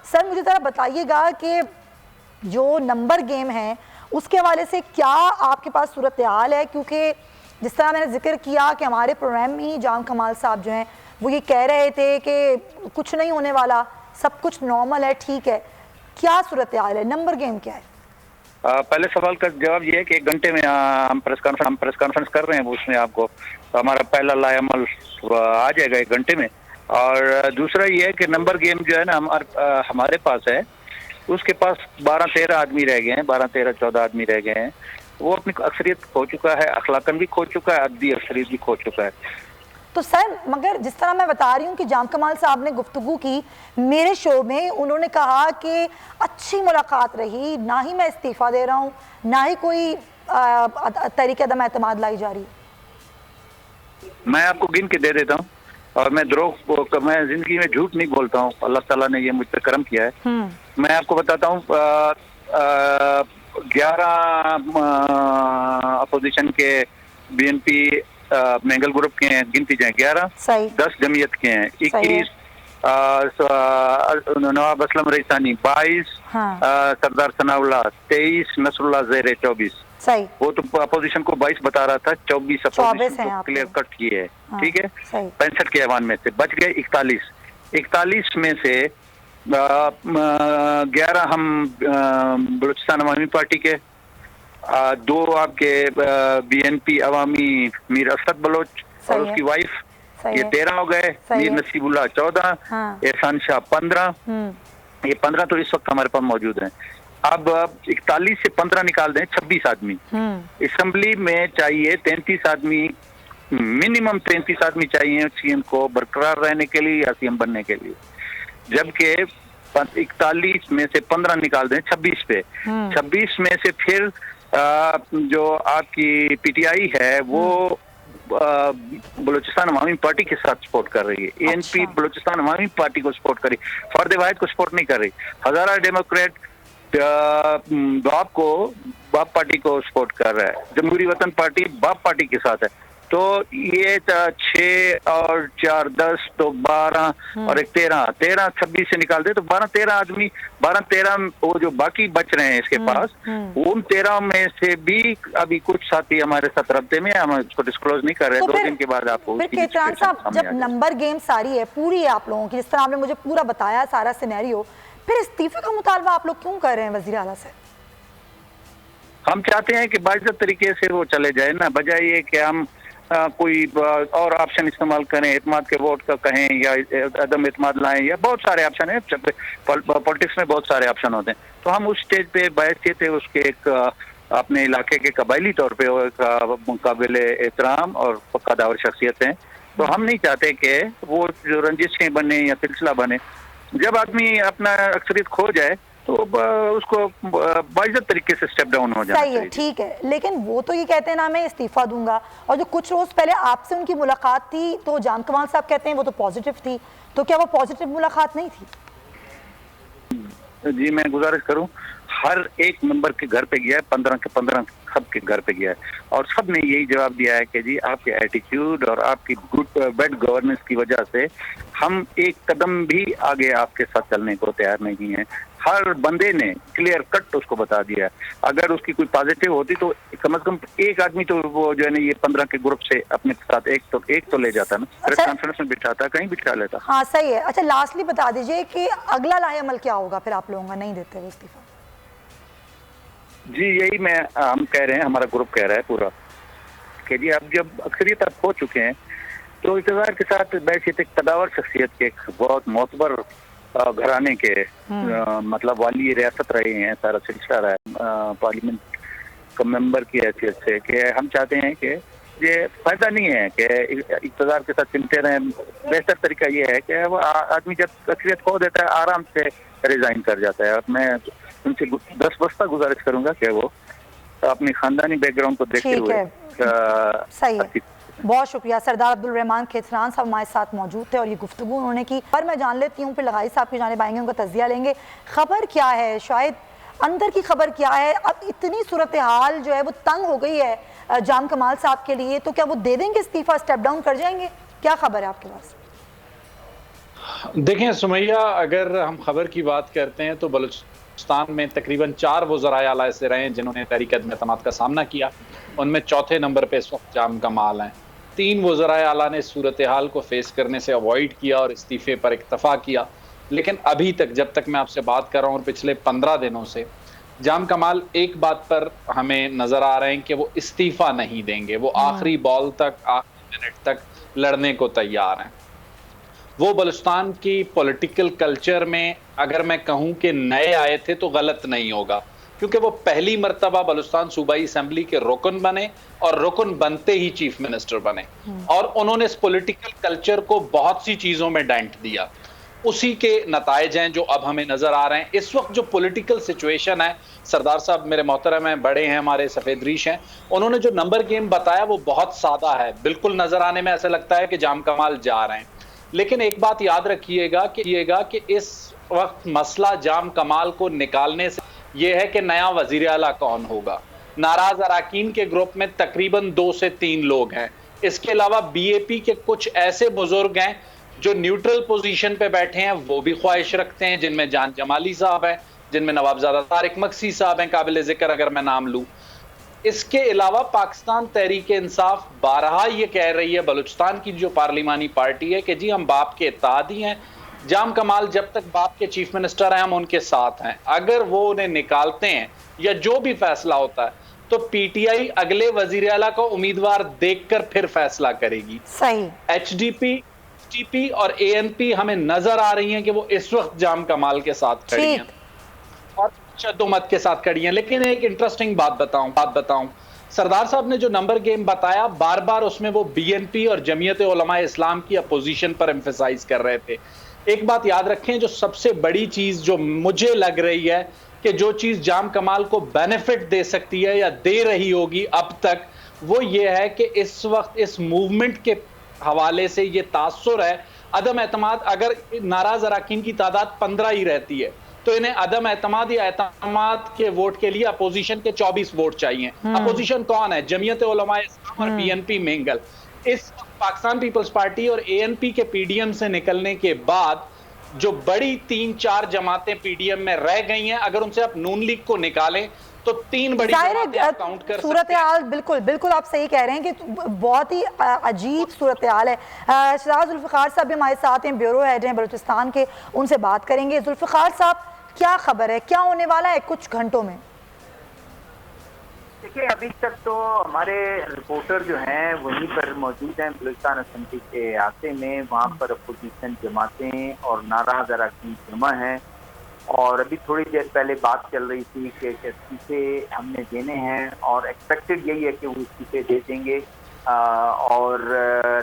Sir मुझे ज़रा बताइएगा कि जो नंबर गेम है उसके हवाले से क्या आपके पास सूरत हाल है, क्योंकि जिस तरह मैंने जिक्र किया कि हमारे प्रोग्राम में ही जाम कमाल साहब जो हैं वो ये कह रहे थे कि कुछ नहीं होने वाला, सब कुछ नॉर्मल है, ठीक है, क्या सूरत हाल है, नंबर गेम क्या है? पहले सवाल का जवाब ये है कि 1 घंटे में हम प्रेस कॉन्फ्रेंस कर रहे हैं, उसमें आपको हमारा पहला लाएअमल आ जाएगा 1 घंटे में। और दूसरा ये है कि नंबर गेम जो है ना हमारे पास है, उसके पास 12-13 आदमी रह गए हैं, 12-13-14 आदमी रह गए हैं। वो अपनी अक्सरियत खो चुका है, अखलाकन भी खो चुका है, अददी अक्सरियत भी खो चुका है। तो सर मगर जिस तरह मैं बता रही हूँ कि जाम कमाल साहब ने गुफ्तगू की मेरे शो में, उन्होंने कहा कि अच्छी मुलाकात रही, ना ही मैं इस्तीफ़ा दे रहा हूँ, ना ही कोई तरीके अदम एतमाद लाई जा रही। मैं आपको गिन के दे देता हूँ, और मैं मैं जिंदगी में झूठ नहीं बोलता हूँ, अल्लाह ताला ने ये मुझ पर करम किया है। मैं आपको बताता हूँ 11 अपोजिशन के बीएनपी मैंगल ग्रुप के हैं, गिनती जाए 11, 10 जमीयत के हैं, 21 नवाब असलम रईसानी, 22 सरदार सनाउल्लाह, 23 नसरुल्लाह ज़ेरे, 24 सही। वो तो अपोजिशन को 22 बता रहा था, 24 अपोजिशन को क्लियर कट किए है। ठीक है, 65 के ऐवान में से बच गए 41 में से 11 हम बलूचिस्तान अवामी पार्टी के, 2 आपके बीएनपी अवामी मीर असद बलोच और उसकी वाइफ, ये 13 हो गए। मीर नसीबुल्लाह 14, एहसान शाह 15, ये 15 तो इस वक्त हमारे पास मौजूद हैं। अब 41 से 15 निकाल दें, 26 आदमी। असेंबली में चाहिए 33 आदमी, मिनिमम 33 आदमी चाहिए सीएम को बरकरार रहने के लिए या सीएम बनने के लिए, जबकि 41 में से 15 निकाल दें 26 पे। 26 में से फिर जो आपकी पीटीआई है वो बलूचिस्तान अवामी पार्टी के साथ सपोर्ट कर रही है। एएनपी बलूचिस्तान अवामी पार्टी को सपोर्ट कर रही, फर्द वाहिद को सपोर्ट नहीं कर रही। हजारा डेमोक्रेट बाप पार्टी को सपोर्ट कर रहा है। जमहूरी वतन पार्टी बाप पार्टी के साथ है। तो ये 6 और 4 10 तो 12 और 1 13 26 से निकाल दे तो 12-13 आदमी, 12-13 वो जो बाकी बच रहे हैं इसके पास, उन 13 में से भी अभी कुछ साथी हमारे साथ रब्ते में, हम उसको डिस्क्लोज नहीं कर रहे। तो 2 दिन के बाद आपको साहब जब नंबर गेम सारी है पूरी है आप लोगों की, जिस तरह आपने मुझे पूरा बताया सारा सिनेरियो, फिर इस्तीफे का मुतालबा आप लोग क्यों कर रहे हैं वजीर आला से? हम चाहते हैं कि बाइज्जत तरीके से वो चले जाए ना, बजाय ये कि हम कोई और ऑप्शन इस्तेमाल करें, एतमाद के वोट का कहें या अदम एतमाद लाएं, या बहुत सारे ऑप्शन हैं पॉलिटिक्स में, बहुत सारे ऑप्शन होते हैं। तो हम उस स्टेज पे बैठते थे, उसके एक अपने इलाके के कबायली तौर पे काबिल एहतराम और कदावर शख्सियत हैं। तो हम नहीं चाहते कि वो जो रंजिशें बने या सिलसिला बने। जब आदमी अपना अक्सरियत खो जाए तो उसको बाइज्जत तरीके से स्टेप डाउन हो जाए। सही है, ठीक है, लेकिन वो तो ये कहते हैं ना मैं इस्तीफा दूंगा, और जो कुछ रोज पहले आपसे उनकी मुलाकात थी तो जाम कमाल साहब कहते हैं वो तो पॉजिटिव थी, तो क्या वो पॉजिटिव मुलाकात नहीं थी? जी मैं गुजारिश करूं, हर एक मेंबर के घर पे गया है, 15 के 15 सबके घर पे गया है, और सब ने यही जवाब दिया है कि जी आपके एटीट्यूड और आपकी बेड गवर्नेंस की वजह से हम एक कदम भी आगे आपके साथ चलने को तैयार नहीं है। हर बंदे ने क्लियर कट उसको बता दिया। अगर उसकी कोई पॉजिटिव होती तो कम से कम एक आदमी तो वो जो है ना ये 15 के ग्रुप से अपने साथ एक तो ले जाता ना, प्रेस कॉन्फ्रेंस में बिठाता, कहीं बिठा लेता। हाँ सही है। अच्छा लास्टली बता दीजिए कि अगला लाएअमल क्या होगा फिर आप लोगों का, नहीं देते वो इस्तीफा? जी यही हम कह रहे हैं, हमारा ग्रुप कह रहा है पूरा कि जी अब जब अक्सरियत आप हो चुके हैं तो इक़्तिदार के साथ बैठिए, कदावर शख्सियत के बहुत मोतबर घराने के मतलब वाली रियासत रहे हैं, सारा सिलसिला रहा है पार्लियामेंट का मेंबर की हैसियत से, कि हम चाहते हैं कि ये फायदा नहीं है कि इक़्तिदार के साथ चिमटे रहें। बेहतर तरीका ये है कि वो आदमी जब अक्सरियत खो देता है आराम से रिजाइन कर जाता है। और मैं उनसे 10 बस्ता गुजारिश करूंगा कि वो अपनी खानदानी बैकग्राउंड को देखते हुए सही है। बहुत शुक्रिया। सरदार अब्दुल रहमान खेतरान साहब हमारे साथ मौजूद थे और ये गुफ्तगू उन्होंने की। पर मैं जान लेती हूँ, फिर लगाई साहब की जानिब आएंगे, उनका तज़िया लेंगे। खबर क्या है, शायद अंदर की खबर क्या है? अब इतनी सूरत हाल जो है वो तंग हो गई है जाम कमाल साहब के लिए, तो क्या वो दे देंगे इस्तीफा, स्टेप डाउन कर जाएंगे? क्या खबर है आपके पास? देखें सुमैया, अगर हम खबर की बात करते हैं तो बलूचिस्तान में तकरीबन 4 वज़राए आला ऐसे रहे हैं जिन्होंने तहरीक अदम एतमाद का सामना किया। उनमें चौथे नंबर पे इस वक्त जाम कमाल हैं। 3 वज़राए आला ने सूरत हाल को फेस करने से अवॉइड किया और इस्तीफे पर इक्तफा किया। लेकिन अभी तक, जब तक मैं आपसे बात कर रहा हूँ, और पिछले 15 दिनों से जाम कमाल एक बात पर हमें नजर आ रहे हैं कि वो इस्तीफा नहीं देंगे। वो आखिरी बॉल तक, आखिरी मिनट तक लड़ने को तैयार हैं। वो बलूचिस्तान की पॉलिटिकल कल्चर में अगर मैं कहूं कि नए आए थे तो गलत नहीं होगा, क्योंकि वो पहली मर्तबा बलूचिस्तान सूबाई असेंबली के रुकन बने और रुकन बनते ही चीफ मिनिस्टर बने, और उन्होंने इस पॉलिटिकल कल्चर को बहुत सी चीजों में डेंट दिया। उसी के नतायज हैं जो अब हमें नजर आ रहे हैं। इस वक्त जो पॉलिटिकल सिचुएशन है, सरदार साहब मेरे मोहतरम हैं, बड़े हैं, हमारे सफेद रीश हैं, उन्होंने जो नंबर गेम बताया वो बहुत सादा है। बिल्कुल नजर आने में ऐसा लगता है कि जाम कमाल जा रहे हैं। लेकिन एक बात याद रखिएगा कि इस वक्त मसला जाम कमाल को निकालने से यह है कि नया वजीर आला कौन होगा। नाराज अराकीन के ग्रुप में तकरीबन 2 से 3 लोग हैं। इसके अलावा बीएपी के कुछ ऐसे बुजुर्ग हैं जो न्यूट्रल पोजीशन पे बैठे हैं, वो भी ख्वाहिश रखते हैं, जिनमें जान जमाली साहब हैं, जिनमें नवाबजादा तारिक मक्सी साहब हैं, काबिल जिक्र अगर मैं नाम लूं। इसके अलावा पाकिस्तान तहरीक इंसाफ बारहा ये कह रही है, बलूचिस्तान की जो पार्लिमानी पार्टी है, कि जी हम बाप के इत्तेहादी हैं, जाम कमाल जब तक बाप के चीफ मिनिस्टर हैं हम उनके साथ हैं। अगर वो उन्हें निकालते हैं या जो भी फैसला होता है तो पीटीआई अगले वजीर आला को उम्मीदवार देखकर फिर फैसला करेगी। सही। एचडीपी, टीपी और एएनपी हमें नजर आ रही हैं कि वो इस वक्त जाम कमाल के साथ खड़ी हैं और शद्दोमत के साथ खड़ी हैं। लेकिन एक इंटरेस्टिंग बात बताऊं, सरदार साहब ने जो नंबर गेम बताया, बार बार उसमें वो बीएनपी और जमीयत उलमा इस्लाम की अपोजिशन पर एम्फेसाइज कर रहे थे। एक बात याद रखें, जो सबसे बड़ी चीज जो मुझे लग रही है कि जो चीज जाम कमाल को बेनिफिट दे सकती है या दे रही होगी अब तक, वो ये है कि इस वक्त इस मूवमेंट के हवाले से ये तासुर है अदम एतमाद। अगर नाराज अराकीन की तादाद 15 ही रहती है तो इन्हें अदम एतमाद या एतमाद के वोट के लिए अपोजिशन के 24 वोट चाहिए। अपोजिशन कौन है? जमीयत उलमा इस्लाम और बीएनपी मेंगल। इस पाकिस्तान पीपल्स पार्टी और एएनपी के पीडीएम से निकलने के बाद जो बड़ी 3-4 जमातें पीडीएम में रह गई हैं, अगर उनसे आप नून लीग को निकालें तो 3 बड़ी काउंट कर सूरत हाल। बिल्कुल बिल्कुल आप सही कह रहे हैं कि बहुत ही अजीब सूरत हाल है। शहजाद जुल्फ़िकार साहब भी हमारे साथ हैं, ब्यूरो हेड हैं बलूचिस्तान के, उनसे बात करेंगे। जुल्फ़िकार साहब, क्या खबर है, क्या होने वाला है कुछ घंटों में? देखिए, अभी तक तो हमारे रिपोर्टर जो हैं वहीं पर मौजूद हैं बलूचिस्तान असेंबली के अहाते में। वहाँ पर अपोजिशन जमातें और नाराज अरकान जमा हैं, और अभी थोड़ी देर पहले बात चल रही थी कि इस्तीफे हमने देने हैं, और एक्सपेक्टेड यही है कि वो इस्तीफे दे देंगे और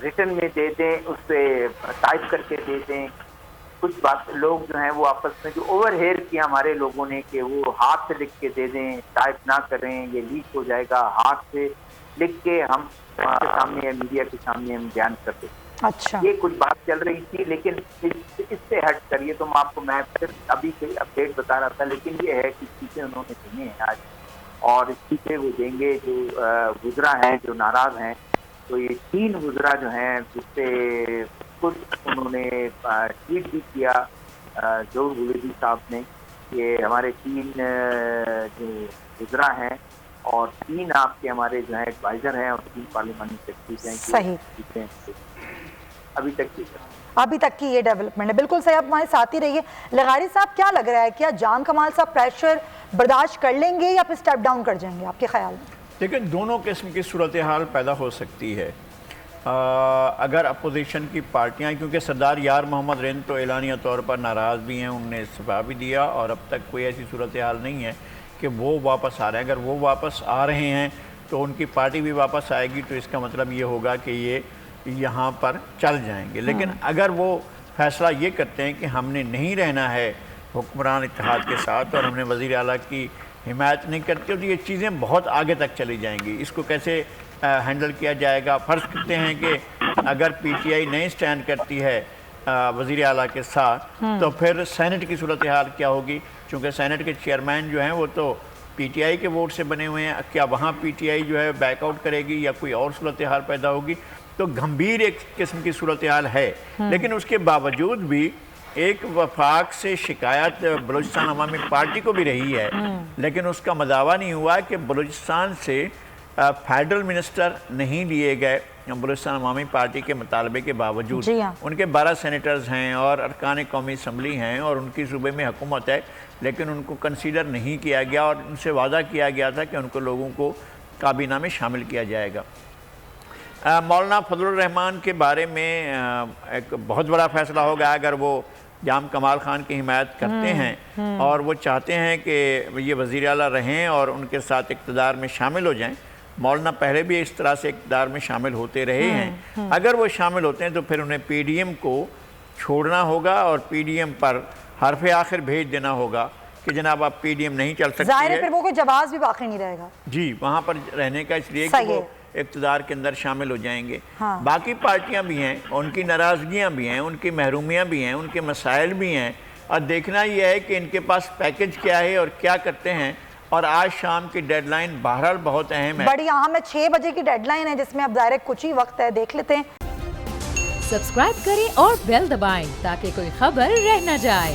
रिटर्न में दे दें, उस पर टाइप करके दे दें। कुछ बात लोग जो हैं वो आपस में जो ओवरहेयर किया हमारे लोगों ने कि वो हाथ से लिख के दे दें, टाइप ना करें, ये लीक हो जाएगा, हाथ से लिख के हम के सामने या मीडिया के सामने हम बयान कर दें। अच्छा, ये कुछ बात चल रही थी, लेकिन इससे हट कर ये तो मैं फिर अभी कोई अपडेट बता रहा था, लेकिन ये है कि चीजें उन्होंने सुनी है आज, और इस्तीफे वो देंगे जो गुजरा हैं, जो नाराज हैं। तो ये 3 गुजरा जो हैं, जिससे खुद उन्होंने ट्वीट भी किया जोर गुलेदी साहब ने, ये हमारे 3 जो गुजरा हैं और 3 आपके हमारे जो है एडवाइजर हैं और 3 पार्लियामेंट्री सेक्रेटरी हैं। सही। अभी तक की ये डेवलपमेंट है। बिल्कुल सही, आप हमारे साथ ही रहिए। लगारी साहब, क्या लग रहा है, क्या जाम कमाल साहब प्रेशर बर्दाश्त कर लेंगे या फिर स्टेप डाउन कर जाएंगे आपके ख्याल में? लेकिन दोनों किस्म की सूरत हाल पैदा हो सकती है। अगर अपोजिशन की पार्टियां, क्योंकि सरदार यार मोहम्मद रिंद तो एलानिया तौर पर नाराज़ भी हैं, उनने इस्तीफ़ा भी दिया और अब तक कोई ऐसी सूरत हाल नहीं है कि वो वापस आ रहे हैं। अगर वो वापस आ रहे हैं तो उनकी पार्टी भी वापस आएगी, तो इसका मतलब ये होगा कि ये यहाँ पर चल जाएंगे। लेकिन अगर वो फैसला ये करते हैं कि हमने नहीं रहना है हुक्मरान इत्तेहाद के साथ और हमने वज़ीर आला की हिमायत नहीं करते, तो ये चीज़ें बहुत आगे तक चली जाएंगी। इसको कैसे हैंडल किया जाएगा? फ़र्ज़ करते हैं कि अगर पीटीआई नहीं स्टैंड करती है वज़ीर आला के साथ, तो फिर सेनेट की सूरत हाल क्या होगी? क्योंकि सेनेट के चेयरमैन जो हैं वो तो पीटीआई के वोट से बने हुए हैं। क्या वहाँ पीटीआई जो है बैकआउट करेगी या कोई और सूरत हाल पैदा होगी? तो गंभीर एक किस्म की सूरत हाल है। लेकिन उसके बावजूद भी एक वफाक से शिकायत बलूचिस्तान अवामी पार्टी को भी रही है, लेकिन उसका मदावा नहीं हुआ कि बलूचिस्तान से फेडरल मिनिस्टर नहीं लिए गए बलूचिस्तान अवामी पार्टी के मुतालबे के बावजूद। उनके 12 सेनेटर्स हैं और अरकान कौमी असम्बली हैं और उनकी सूबे में हुकूमत है, लेकिन उनको कंसीडर नहीं किया गया और उनसे वादा किया गया था कि उनको लोगों को काबीना में शामिल किया जाएगा। मौलाना फजलुर रहमान के बारे में एक बहुत बड़ा फैसला होगा अगर वो जाम कमाल खान की हिमायत करते हैं और वो चाहते हैं कि ये वज़ीर आला रहें और उनके साथ इक़्तिदार में शामिल हो जाएं। मौलाना पहले भी इस तरह से इक़्तिदार में शामिल होते रहे हैं। अगर वो शामिल होते हैं तो फिर उन्हें PDM को छोड़ना होगा और PDM पर हरफ आखिर भेज देना होगा कि जनाब आप PDM नहीं चल सकते। ज़ाहिर है फिर वो कोई जवाब भी बाकी नहीं रहेगा जी वहाँ पर रहने का, इसलिए कि वो इक़्तिदार के अंदर शामिल हो जाएंगे। बाकी पार्टियाँ भी हैं, उनकी नाराज़गियाँ भी हैं, उनकी महरूमियाँ भी हैं, उनके मसाइल भी हैं और देखना यह है कि इनके पास पैकेज क्या है और क्या करते हैं। और आज शाम की डेडलाइन बहरहाल बहुत अहम है, बड़ी अहम है। 6 बजे की डेडलाइन है जिसमें अब ज़ाहिर कुछ ही वक्त है, देख लेते हैं। सब्सक्राइब करें और बेल दबाएं ताकि कोई खबर रह न जाए।